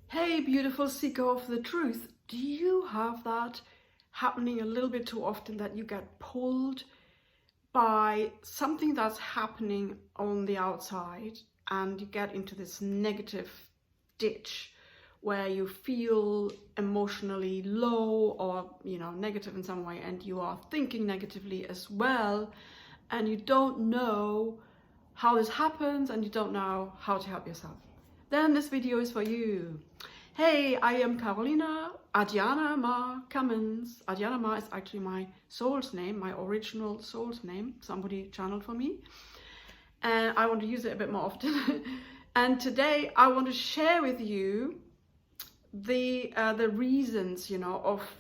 Hey, beautiful seeker of the truth. Do you have that happening a little bit too often, that you get pulled by something that's happening on the outside and you get into this negative ditch where you feel emotionally low or, negative in some way, and you are thinking negatively as well, and you don't know how this happens and you don't know how to help yourself? Then this video is for you. Hey, I am Carolina Adriana Ma Cummins. Adriana Ma is actually my soul's name, my original soul's name. Somebody channeled for me, and I want to use it a bit more often. And today I want to share with you the reasons,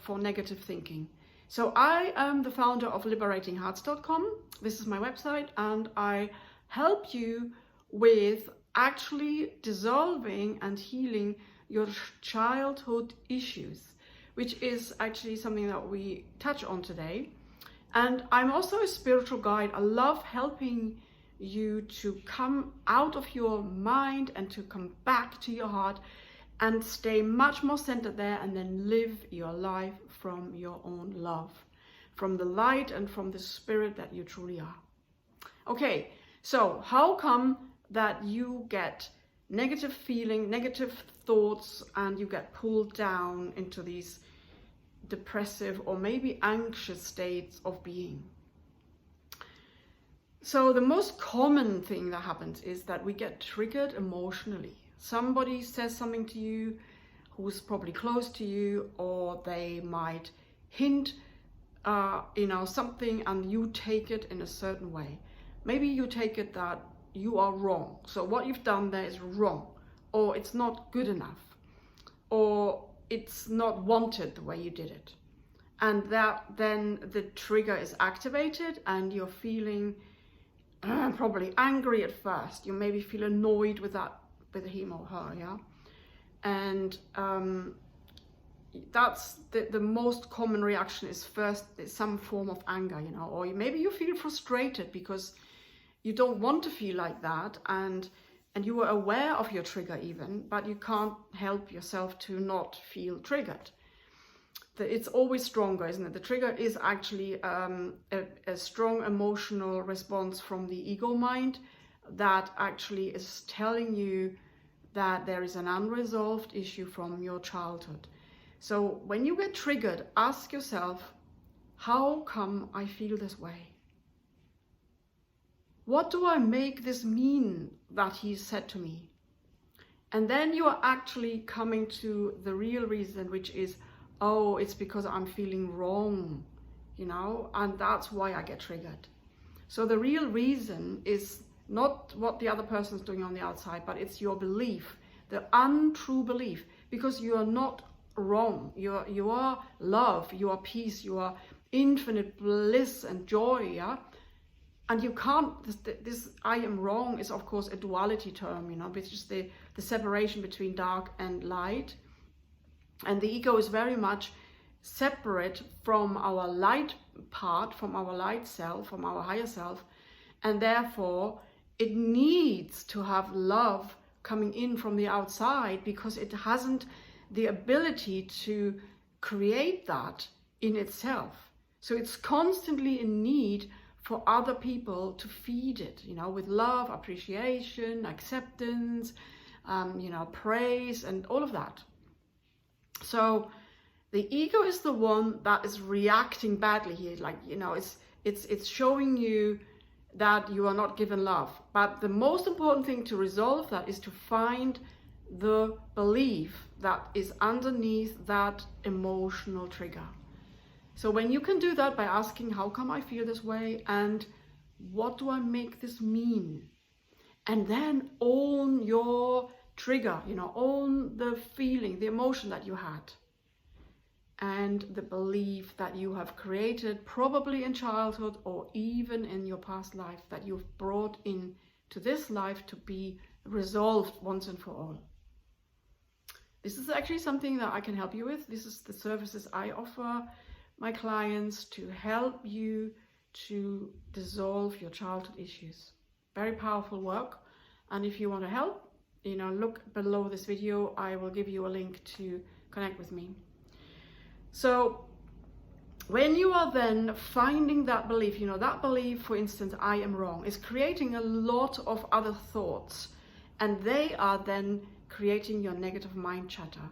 for negative thinking. So I am the founder of liberatinghearts.com. This is my website, and I help you with actually dissolving and healing your childhood issues, which is actually something that we touch on today. And I'm also a spiritual guide. I love helping you to come out of your mind and to come back to your heart and stay much more centered there, and then live your life from your own love, from the light and from the spirit that you truly are. Okay, so how come that you get negative feeling, negative thoughts, and you get pulled down into these depressive or maybe anxious states of being? So the most common thing that happens is that we get triggered emotionally. Somebody says something to you who's probably close to you, or they might hint something, and you take it in a certain way. Maybe you take it that you are wrong. So what you've done there is wrong, or it's not good enough, or it's not wanted the way you did it. And that then the trigger is activated, and you're feeling probably angry at first. You maybe feel annoyed with him or her, yeah? And that's the most common reaction is first some form of anger, or maybe you feel frustrated because you don't want to feel like that, and you are aware of your trigger even, but you can't help yourself to not feel triggered. It's always stronger, isn't it? The trigger is actually a strong emotional response from the ego mind that actually is telling you that there is an unresolved issue from your childhood. So when you get triggered, ask yourself, how come I feel this way? What do I make this mean that he said to me? And then you are actually coming to the real reason, which is, oh, it's because I'm feeling wrong, and that's why I get triggered. So the real reason is not what the other person is doing on the outside, but it's your belief, the untrue belief, because you are not wrong. You are love, you are peace, you are infinite bliss and joy, yeah? And you can't, this I am wrong is of course a duality term, which is the separation between dark and light. And the ego is very much separate from our light part, from our light self, from our higher self. And therefore it needs to have love coming in from the outside, because it hasn't the ability to create that in itself. So it's constantly in need for other people to feed it, with love, appreciation, acceptance, praise, and all of that. So the ego is the one that is reacting badly here. Like, it's showing you that you are not given love. But the most important thing to resolve that is to find the belief that is underneath that emotional trigger. So when you can do that by asking, how come I feel this way, and what do I make this mean? And then own your trigger, own the feeling, the emotion that you had, and the belief that you have created probably in childhood or even in your past life, that you've brought in to this life to be resolved once and for all. This is actually something that I can help you with. This is the services I offer my clients, to help you to dissolve your childhood issues. Very powerful work. And if you want to help, you know, look below this video. I will give you a link to connect with me. So when you are then finding that belief, you know, that belief, for instance, I am wrong, is creating a lot of other thoughts, and they are then creating your negative mind chatter.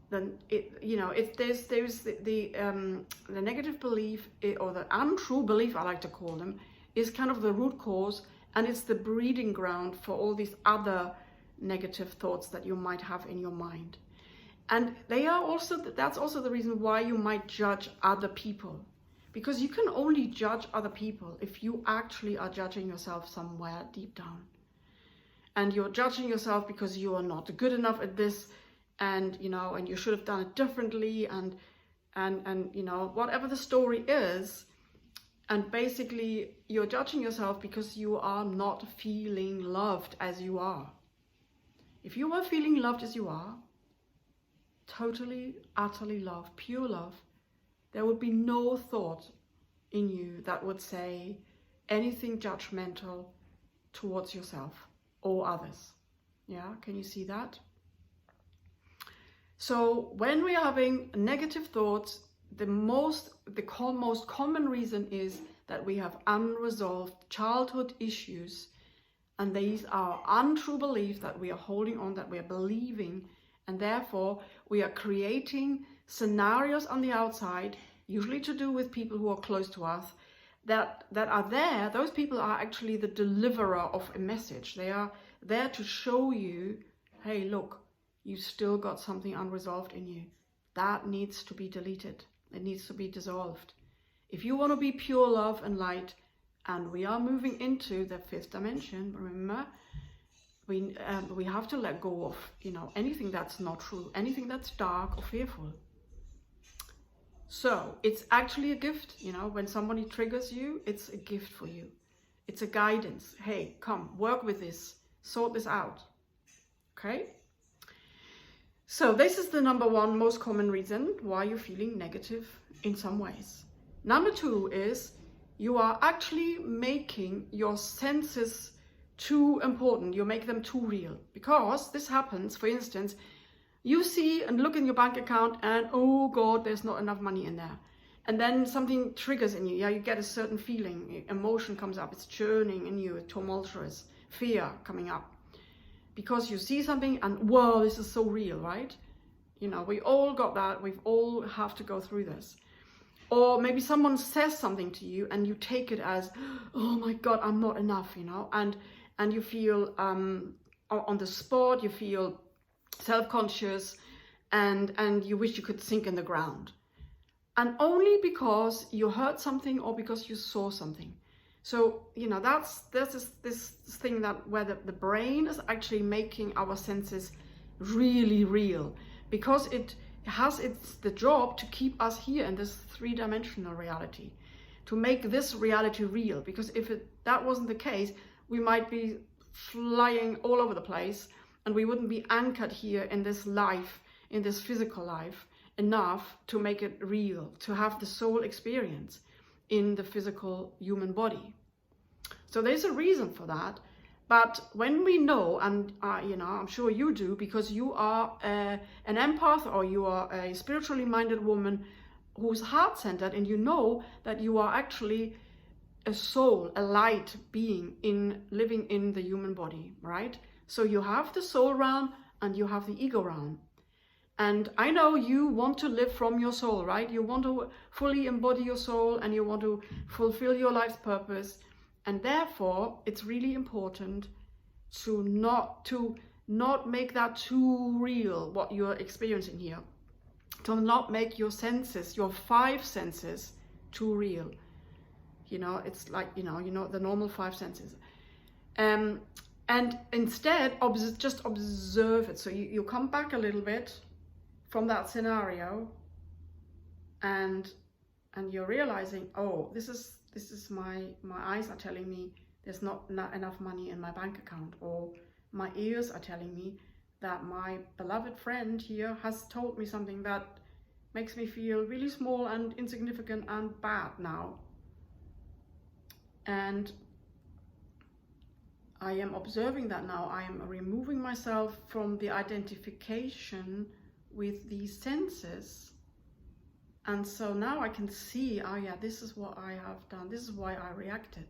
Then there's the negative belief, or the untrue belief, I like to call them, is kind of the root cause, and it's the breeding ground for all these other negative thoughts that you might have in your mind. And that's also the reason why you might judge other people, because you can only judge other people if you actually are judging yourself somewhere deep down. And you're judging yourself because you are not good enough at this, and and you should have done it differently, and whatever the story is. And basically you're judging yourself because you are not feeling loved as you are. If you were feeling loved as you are, totally, utterly loved, pure love, there would be no thought in you that would say anything judgmental towards yourself or others. Yeah, can you see that? So when we are having negative thoughts, the most common reason is that we have unresolved childhood issues, and these are untrue beliefs that we are holding on, that we are believing, and therefore we are creating scenarios on the outside, usually to do with people who are close to us, that are there. Those people are actually the deliverer of a message. They are there to show you, hey, look, you still got something unresolved in you. That needs to be deleted. It needs to be dissolved. If you want to be pure love and light, and we are moving into the 5th dimension, remember, we have to let go of anything that's not true, anything that's dark or fearful. So it's actually a gift. When somebody triggers you, it's a gift for you. It's a guidance. Hey, come, work with this, sort this out. Okay? So this is the number one most common reason why you're feeling negative in some ways. Number 2 is you are actually making your senses too important. You make them too real. Because this happens, for instance, you see and look in your bank account and, oh God, there's not enough money in there. And then something triggers in you. Yeah, you get a certain feeling, emotion comes up, it's churning in you, tumultuous, fear coming up. Because you see something and, whoa, this is so real, right? We all got that. We've all have to go through this. Or maybe someone says something to you and you take it as, oh my God, I'm not enough, and you feel on the spot, you feel self-conscious, and you wish you could sink in the ground. And only because you heard something or because you saw something. So, there's this thing that where the brain is actually making our senses really real, because it's the job to keep us here in this 3-dimensional reality, to make this reality real. Because if that wasn't the case, we might be flying all over the place, and we wouldn't be anchored here in this life, in this physical life, enough to make it real, to have the soul experience in the physical human body. So there's a reason for that. But when we know, and I'm sure you do, because you are an empath, or you are a spiritually minded woman who's heart-centered, and you know that you are actually a soul, a light being living in the human body, right? So you have the soul realm and you have the ego realm. And I know you want to live from your soul, right? You want to fully embody your soul, and you want to fulfill your life's purpose. And therefore, it's really important to not make that too real, what you're experiencing here. To not make your senses, your 5 senses, too real. It's like, the normal 5 senses. And instead, just observe it. So you come back a little bit from that scenario, and you're realizing, oh, this is my eyes are telling me there's not enough money in my bank account, or my ears are telling me that my beloved friend here has told me something that makes me feel really small and insignificant and bad now. And I am observing that now. I am removing myself from the identification with these senses. And so now I can see, oh yeah, this is what I have done. This is why I reacted.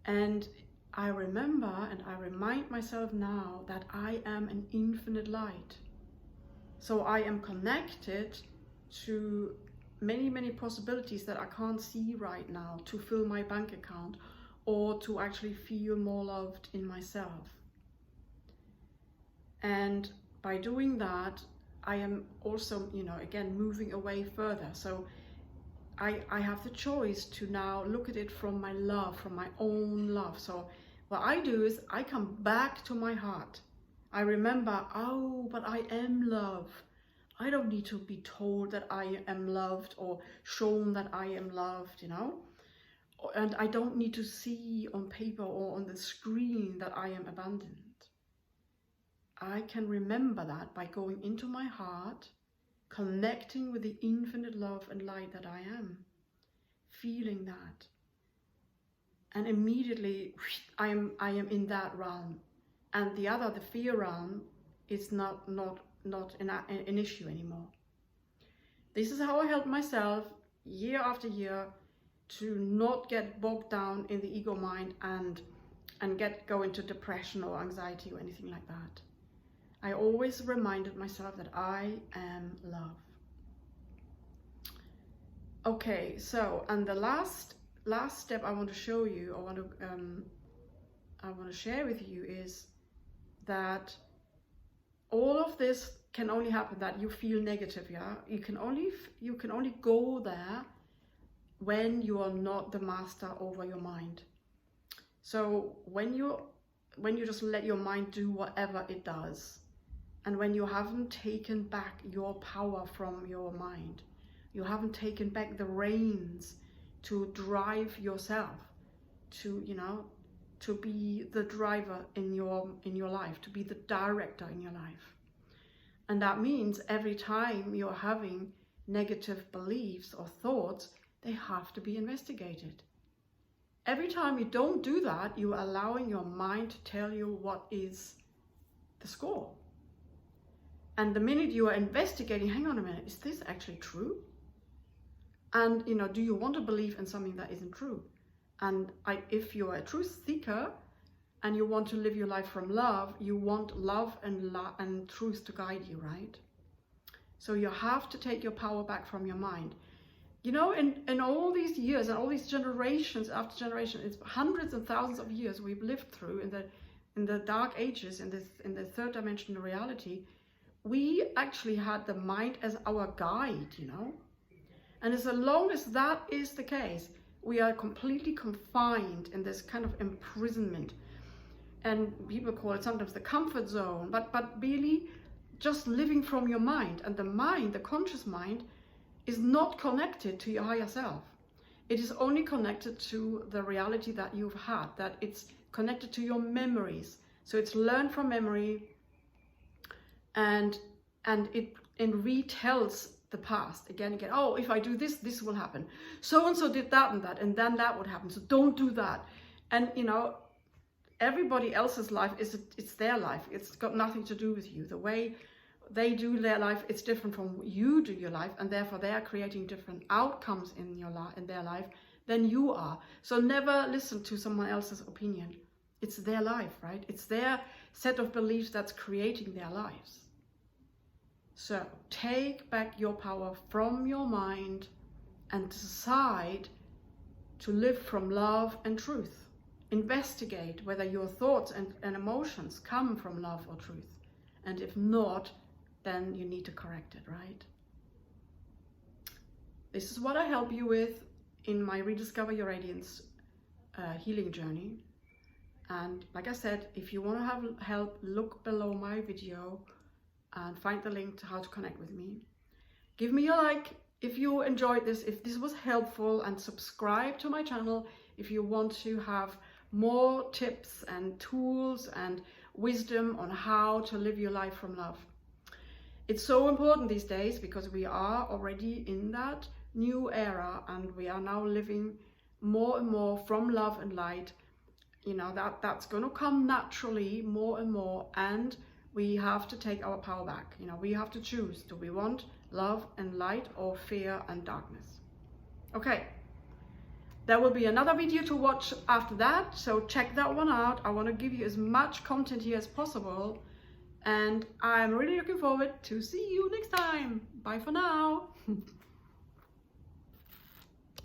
And I remember and I remind myself now that I am an infinite light. So I am connected to many, many possibilities that I can't see right now to fill my bank account or to actually feel more loved in myself. And by doing that, I am also, again, moving away further. So I have the choice to now look at it from my love, from my own love. So what I do is I come back to my heart. I remember, oh, but I am love. I don't need to be told that I am loved or shown that I am loved, And I don't need to see on paper or on the screen that I am abandoned. I can remember that by going into my heart, connecting with the infinite love and light that I am, feeling that. And immediately I am in that realm. And the fear realm is not an issue anymore. This is how I help myself year after year to not get bogged down in the ego mind and go into depression or anxiety or anything like that. I always reminded myself that I am love. Okay, so, and the last step I want to show you, I want to share with you is that all of this can only happen that you feel negative, yeah? You can only go there when you are not the master over your mind. So when you just let your mind do whatever it does, and when you haven't taken back your power from your mind, you haven't taken back the reins to drive yourself, to be the driver in your life, to be the director in your life. And that means every time you're having negative beliefs or thoughts, they have to be investigated. Every time you don't do that, you're allowing your mind to tell you what is the score. And the minute you are investigating, hang on a minute, is this actually true? And do you want to believe in something that isn't true? And if you're a truth seeker and you want to live your life from love, you want love and truth to guide you, right? So you have to take your power back from your mind. In all these years and all these generations after generation, it's hundreds and thousands of years we've lived through in the dark ages, in the third dimensional reality. We actually had the mind as our guide, And as long as that is the case, we are completely confined in this kind of imprisonment. And people call it sometimes the comfort zone, but really just living from your mind. And the mind, the conscious mind, is not connected to your higher self. It is only connected to the reality that you've had, that it's connected to your memories. So it's learned from memory, and it retells the past again and again. Oh, if I do this, this will happen. So and so did that, and then that would happen. So don't do that. And everybody else's life it's their life. It's got nothing to do with you. The way they do their life, it's different from you do your life, and therefore they are creating different outcomes in their life than you are. So never listen to someone else's opinion. It's their life, right? It's their set of beliefs that's creating their lives. So take back your power from your mind and decide to live from love and truth. Investigate whether your thoughts and emotions come from love or truth. And if not, then you need to correct it, right? This is what I help you with in my Rediscover Your Radiance healing journey. And like I said, if you want to have help, look below my video and find the link to how to connect with me. Give me a like if you enjoyed this, if this was helpful, and subscribe to my channel if you want to have more tips and tools and wisdom on how to live your life from love. It's so important these days because we are already in that new era, and we are now living more and more from love and light, you know, that's going to come naturally more and more, and we have to take our power back. You know, we have to choose. Do we want love and light or fear and darkness? Okay. There will be another video to watch after that, so check that one out. I want to give you as much content here as possible, and I'm really looking forward to see you next time. Bye for now.